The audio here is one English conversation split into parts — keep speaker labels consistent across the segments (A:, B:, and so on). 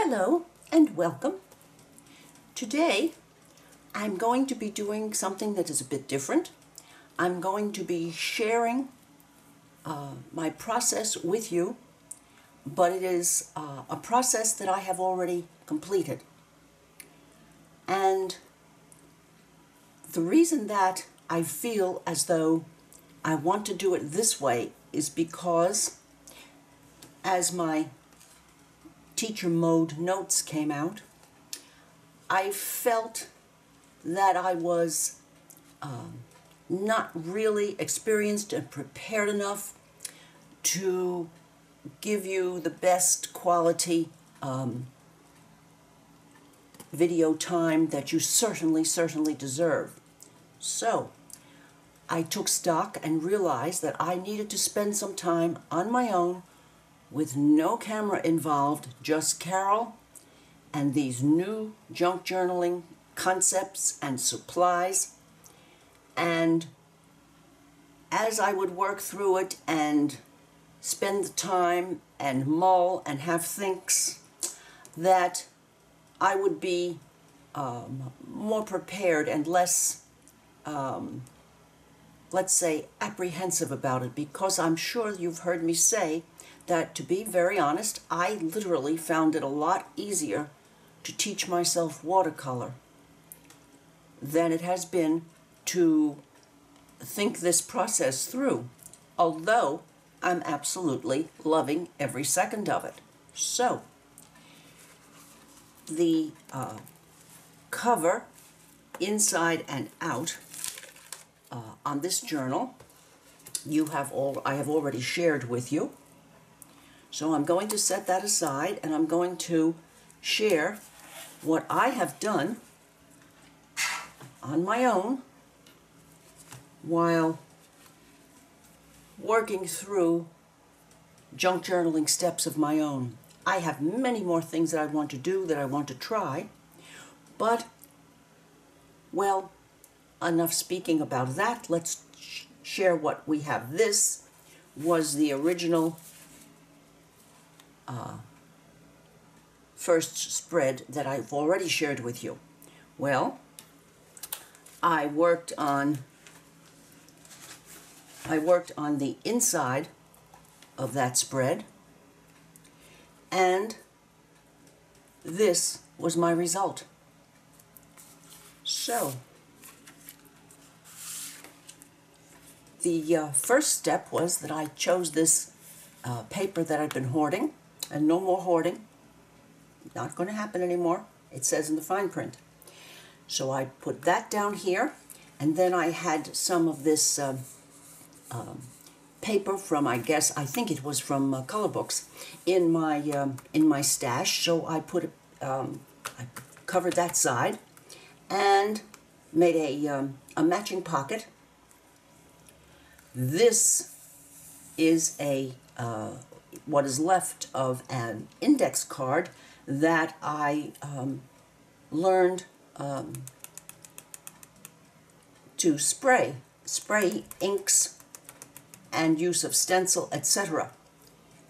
A: Hello and welcome. Today I'm going to be doing something that is a bit different. I'm going to be sharing my process with you, but it is a process that I have already completed. And the reason that I feel as though I want to do it this way is because as my teacher mode notes came out, I felt that I was not really experienced and prepared enough to give you the best quality video time that you certainly deserve. So I took stock and realized that I needed to spend some time on my own with no camera involved, just Carol and these new junk journaling concepts and supplies. And as I would work through it and spend the time and mull and have thinks, that I would be more prepared and less, let's say, apprehensive about it, because I'm sure you've heard me say that, to be very honest, I literally found it a lot easier to teach myself watercolor than it has been to think this process through, although I'm absolutely loving every second of it. So, the cover, inside and out, on this journal, I have already shared with you. So I'm going to set that aside, and I'm going to share what I have done on my own while working through junk journaling steps of my own. I have many more things that I want to do, that I want to try, but, well, enough speaking about that. Let's share what we have. This was the original first spread that I've already shared with you. Well, I worked on the inside of that spread, and this was my result. So, the first step was that I chose this paper that I've been hoarding, and no more hoarding. Not going to happen anymore. It says in the fine print. So I put that down here, and then I had some of this paper from, I think it was from Color Books, in my stash. So I put I covered that side and made a matching pocket. This is what is left of an index card that I learned to spray inks and use of stencil, etc.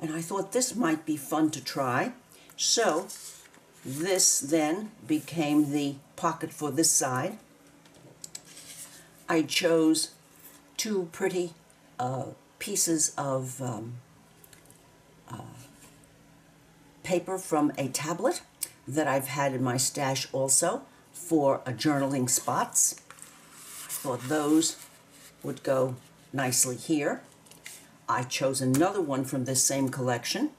A: And I thought this might be fun to try. So this then became the pocket for this side. I chose two pretty pieces of paper from a tablet that I've had in my stash also for journaling spots. I thought those would go nicely here. I chose another one from this same collection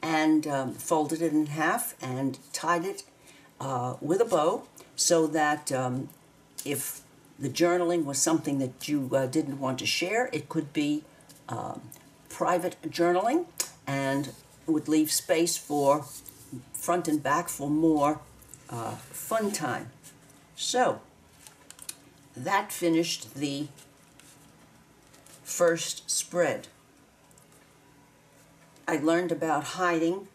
A: and folded it in half and tied it with a bow, so that if the journaling was something that you didn't want to share, it could be private journaling, and would leave space for front and back for more fun time. So that finished the first spread. I learned about hiding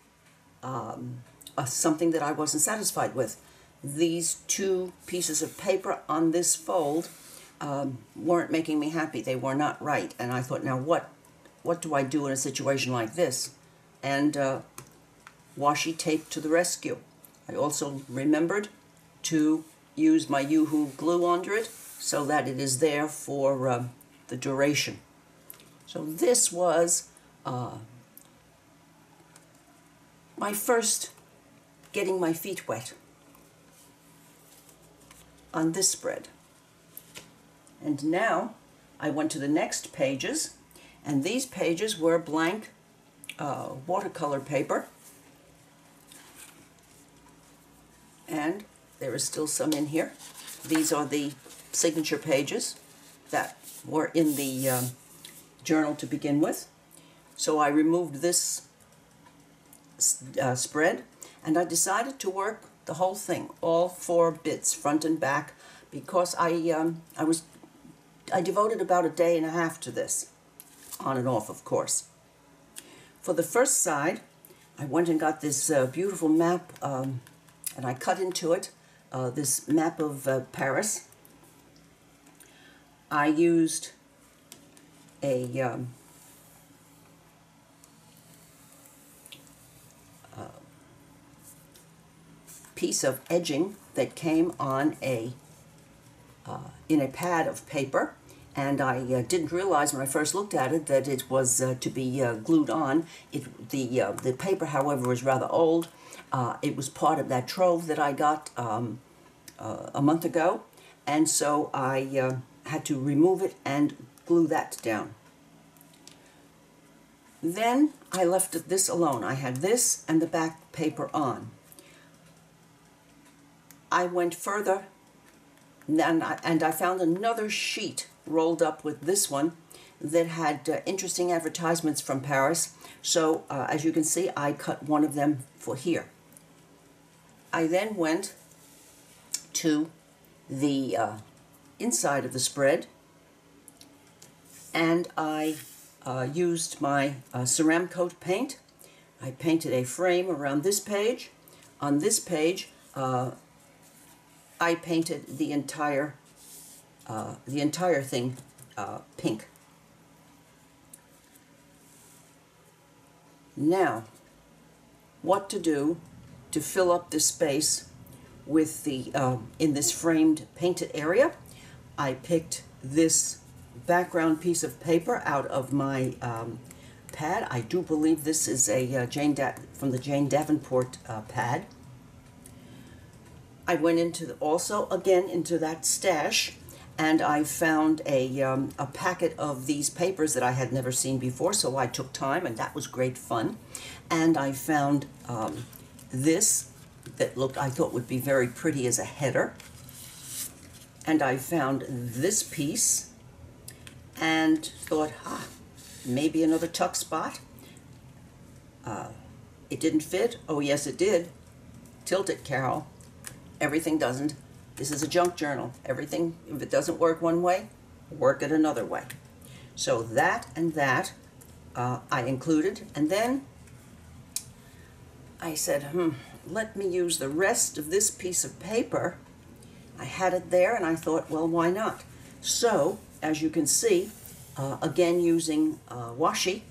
A: something that I wasn't satisfied with. These two pieces of paper on this fold weren't making me happy. They were not right. And I thought, now what do I do in a situation like this? And washi tape to the rescue. I also remembered to use my Yoo-Hoo glue under it so that it is there for the duration. So this was my first getting my feet wet on this spread. And now I went to the next pages, and these pages were blank watercolor paper, and there is still some in here. These are the signature pages that were in the journal to begin with. So I removed this spread, and I decided to work the whole thing, all 4 bits, front and back, because I devoted about a day and a half to this, on and off, of course. For the first side, I went and got this beautiful map, and I cut into it this map of Paris. I used a piece of edging that came on in a pad of paper, and I didn't realize when I first looked at it that it was to be glued on. The paper, however, was rather old. It was part of that trove that I got a month ago, and so I had to remove it and glue that down. Then I left this alone. I had this and the back paper on. I went further, and I found another sheet rolled up with this one that had interesting advertisements from Paris. So as you can see, I cut one of them for here. I then went to the inside of the spread, and I used my Ceramcoat paint. I painted a frame around this page. On this page, I painted the entire thing pink. Now, what to do to fill up this space with the in this framed painted area? I picked this background piece of paper out of my pad. I do believe this is a from the Jane Davenport pad. I went into also again into that stash, and I found a packet of these papers that I had never seen before, so I took time, and that was great fun. And I found this that I thought would be very pretty as a header. And I found this piece and thought, maybe another tuck spot. It didn't fit. Oh yes, it did. Tilt it, Carol. Everything doesn't. This is a junk journal. Everything, if it doesn't work one way, work it another way. So that and that I included, and then I said, let me use the rest of this piece of paper. I had it there, and I thought, well, why not? So, as you can see, again using washi,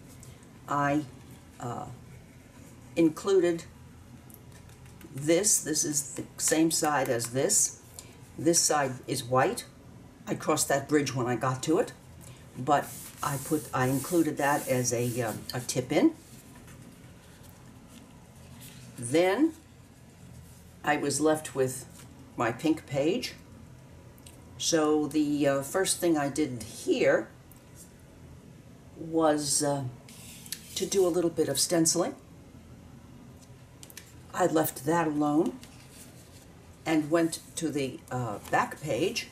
A: I included this. This is the same side as this. This side is white. I crossed that bridge when I got to it, but I included that as a tip in. Then I was left with my pink page. So the first thing I did here was to do a little bit of stenciling. I left that alone and went to the back page.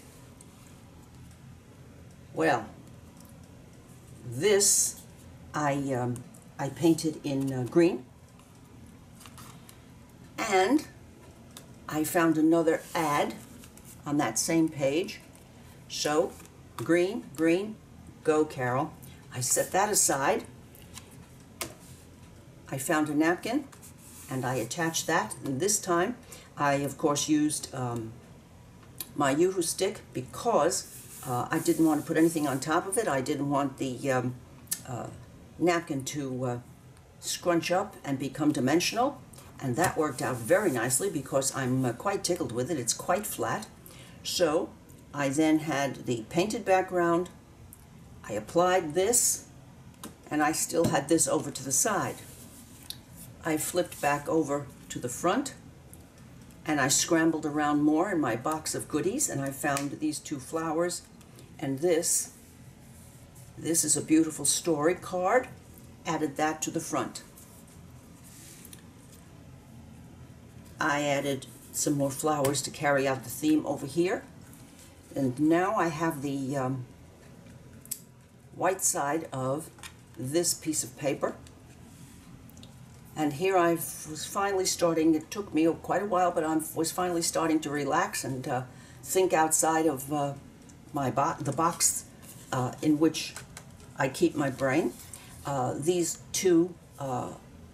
A: Well, this I painted in green, and I found another ad on that same page. So green, green, go Carol. I set that aside. I found a napkin and I attached that, and this time I of course used my Yoo-Hoo stick because I didn't want to put anything on top of it. I didn't want the napkin to scrunch up and become dimensional. And that worked out very nicely because I'm quite tickled with it. It's quite flat. So I then had the painted background. I applied this, and I still had this over to the side. I flipped back over to the front, and I scrambled around more in my box of goodies, and I found these two flowers, and this is a beautiful story card. Added that to the front. I added some more flowers to carry out the theme over here. And now I have the white side of this piece of paper. And here I was finally starting, it took me quite a while, but I was finally starting to relax and think outside of the box in which I keep my brain. These two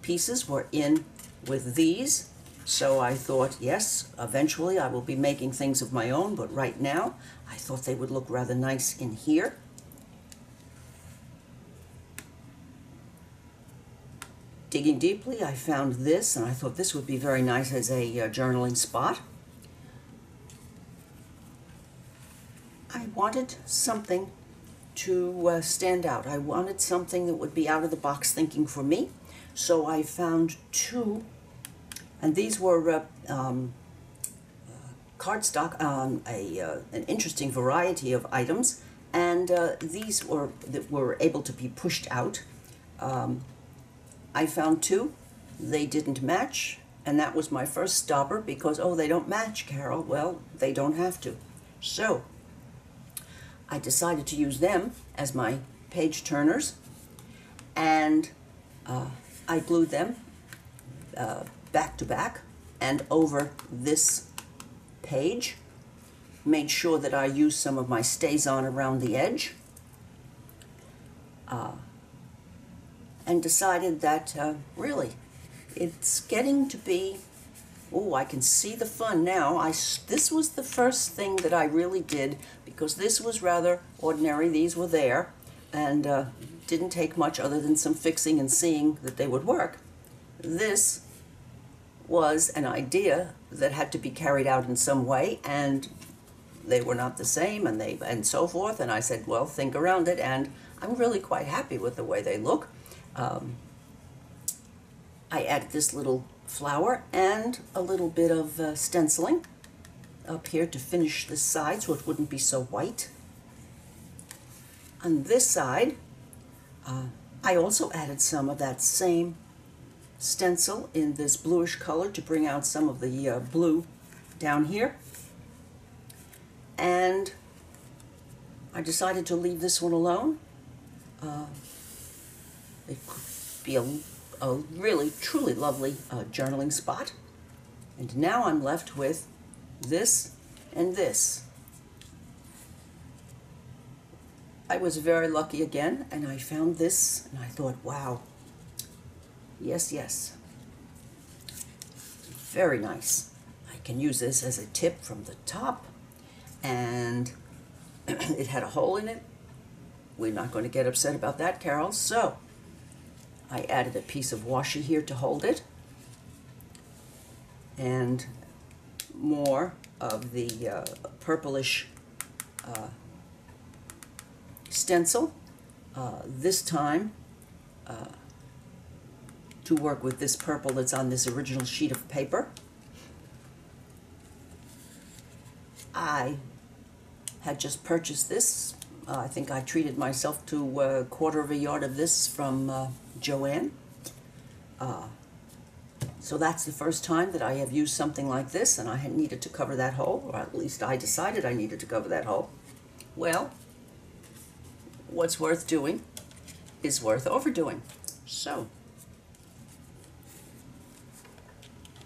A: pieces were in with these. So I thought, yes, eventually I will be making things of my own, but right now I thought they would look rather nice in here. Digging deeply, I found this, and I thought this would be very nice as a journaling spot. I wanted something to stand out. I wanted something that would be out of the box thinking for me. So I found two. And these were cardstock, an interesting variety of items, and these were able to be pushed out. I found two. They didn't match, and that was my first stopper because, oh, they don't match, Carol. Well, they don't have to. So I decided to use them as my page turners, and I glued them back to back and over this page. Made sure that I used some of my StazOn around the edge, and decided that really it's getting to be, oh, I can see the fun now. This was the first thing that I really did, because this was rather ordinary. These were there, and didn't take much other than some fixing and seeing that they would work. This was an idea that had to be carried out in some way, and they were not the same, and so forth. And I said, well, think around it, and I'm really quite happy with the way they look. I added this little flower and a little bit of stenciling up here to finish this side so it wouldn't be so white. On this side, I also added some of that same stencil in this bluish color to bring out some of the blue down here. And I decided to leave this one alone. It could be a really, truly lovely journaling spot. And now I'm left with this and this. I was very lucky again, and I found this, and I thought, wow, yes, yes, very nice. I can use this as a tip from the top, and it had a hole in it. We're not going to get upset about that, Carol. So I added a piece of washi here to hold it, and more of the purplish stencil, this time to work with this purple that's on this original sheet of paper. I had just purchased this. I think I treated myself to a 1/4 of a yard of this from Joann. So that's the first time that I have used something like this, and I had needed to cover that hole, or at least I decided I needed to cover that hole. Well, what's worth doing is worth overdoing. So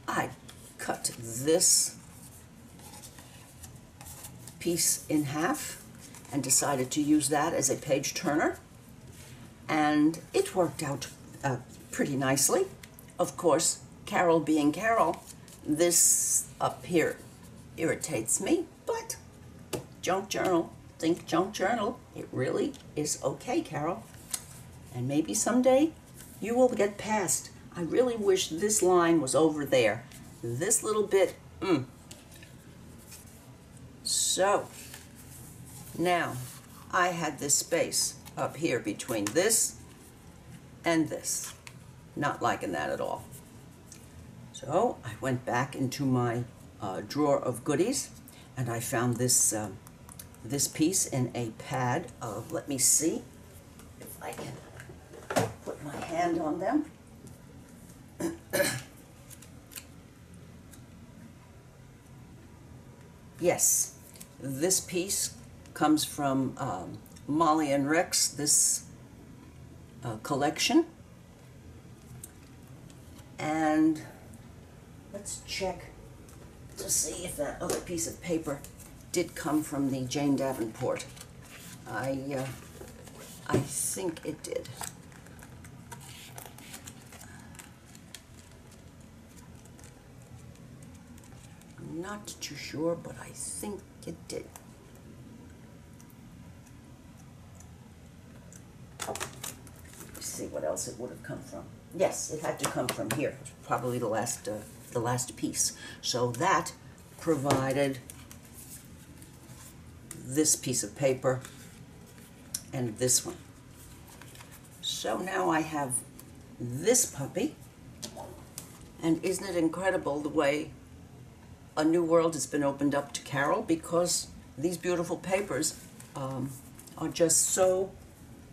A: I cut this piece in half and decided to use that as a page turner, and it worked out pretty nicely. Of course, Carol being Carol, this up here irritates me, but junk journal, think junk journal, it really is okay, Carol. And maybe someday you will get past I really wish this line was over there. This little bit, So, now, I had this space up here between this and this. Not liking that at all. So, I went back into my drawer of goodies, and I found this, this piece in a pad of, let me see if I can put my hand on them. Yes, this piece comes from Molly and Rex, this collection. And let's check to see if that other piece of paper did come from the Jane Davenport. I think it did. I'm not too sure, but I think it did. Let's see what else it would have come from. Yes, it had to come from here. Probably the last piece. So that provided this piece of paper and this one. So now I have this puppy, and isn't it incredible the way a new world has been opened up to Carol, because these beautiful papers are just so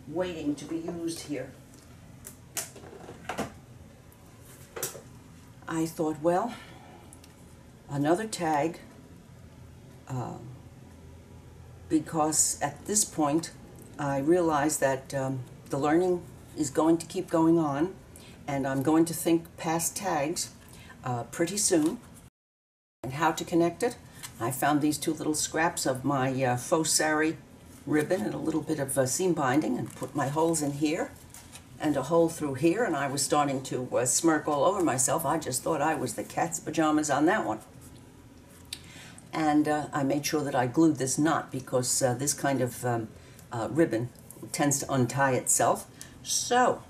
A: waiting to be used here. I thought, well, another tag, because at this point I realized that the learning is going to keep going on, and I'm going to think past tags pretty soon. And how to connect it? I found these two little scraps of my faux sari ribbon and a little bit of seam binding, and put my holes in here and a hole through here, and I was starting to smirk all over myself. I just thought I was the cat's pajamas on that one. And I made sure that I glued this knot, because this kind of ribbon tends to untie itself. So,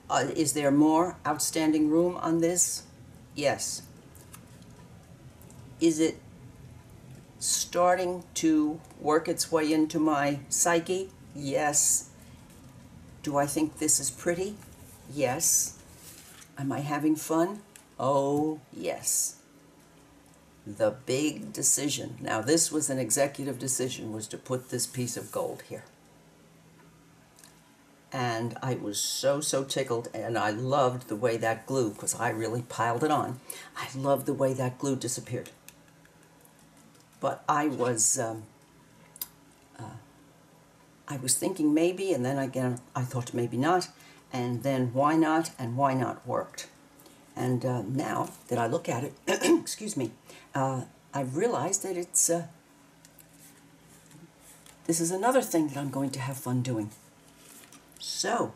A: is there more outstanding room on this? Yes. Is it starting to work its way into my psyche? Yes. Do I think this is pretty? Yes. Am I having fun? Oh, yes. The big decision. Now, this was an executive decision, was to put this piece of gold here. And I was so tickled, and I loved the way that glue, because I really piled it on, I loved the way that glue disappeared. But I was thinking maybe, and then again I thought maybe not, and then why not, and why not worked. And now that I look at it, excuse me, I've realized that it's, this is another thing that I'm going to have fun doing. So,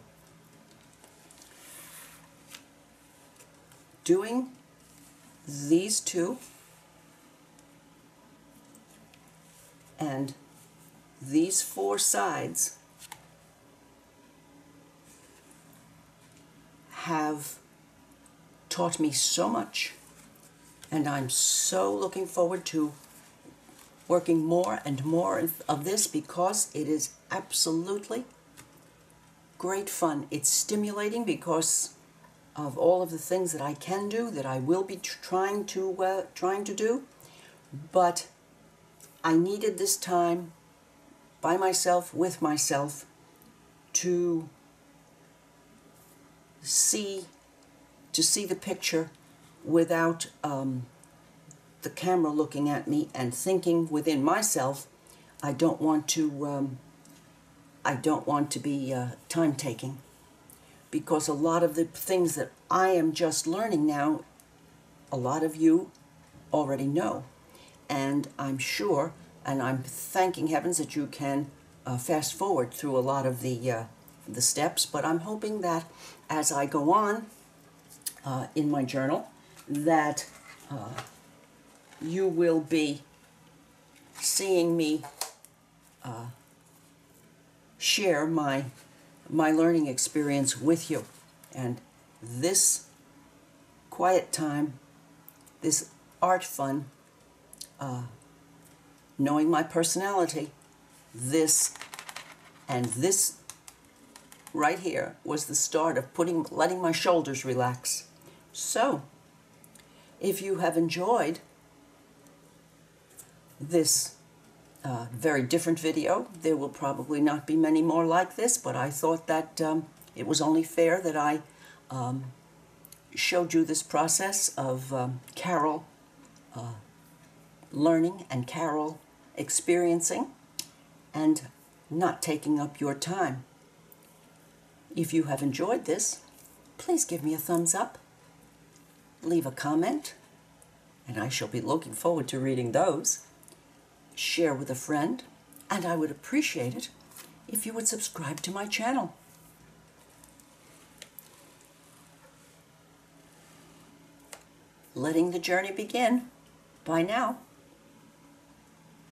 A: doing these two and these four sides have taught me so much, and I'm so looking forward to working more and more of this, because it is absolutely great fun. It's stimulating because of all of the things that I can do, that I will be trying to do, but I needed this time by myself, with myself, to see the picture without the camera looking at me, and thinking within myself, I don't want to be time-taking, because a lot of the things that I am just learning now, a lot of you already know. And I'm sure, and I'm thanking heavens that you can fast forward through a lot of the steps, but I'm hoping that as I go on in my journal, that you will be seeing me share my my learning experience with you. And this quiet time, this art fun, knowing my personality, this right here was the start of letting my shoulders relax. So, if you have enjoyed this very different video, there will probably not be many more like this, but I thought that it was only fair that I showed you this process of Carol learning and Carol experiencing and not taking up your time. If you have enjoyed this, please give me a thumbs up, leave a comment, and I shall be looking forward to reading those. Share with a friend, and I would appreciate it if you would subscribe to my channel. Letting the journey begin. Bye now.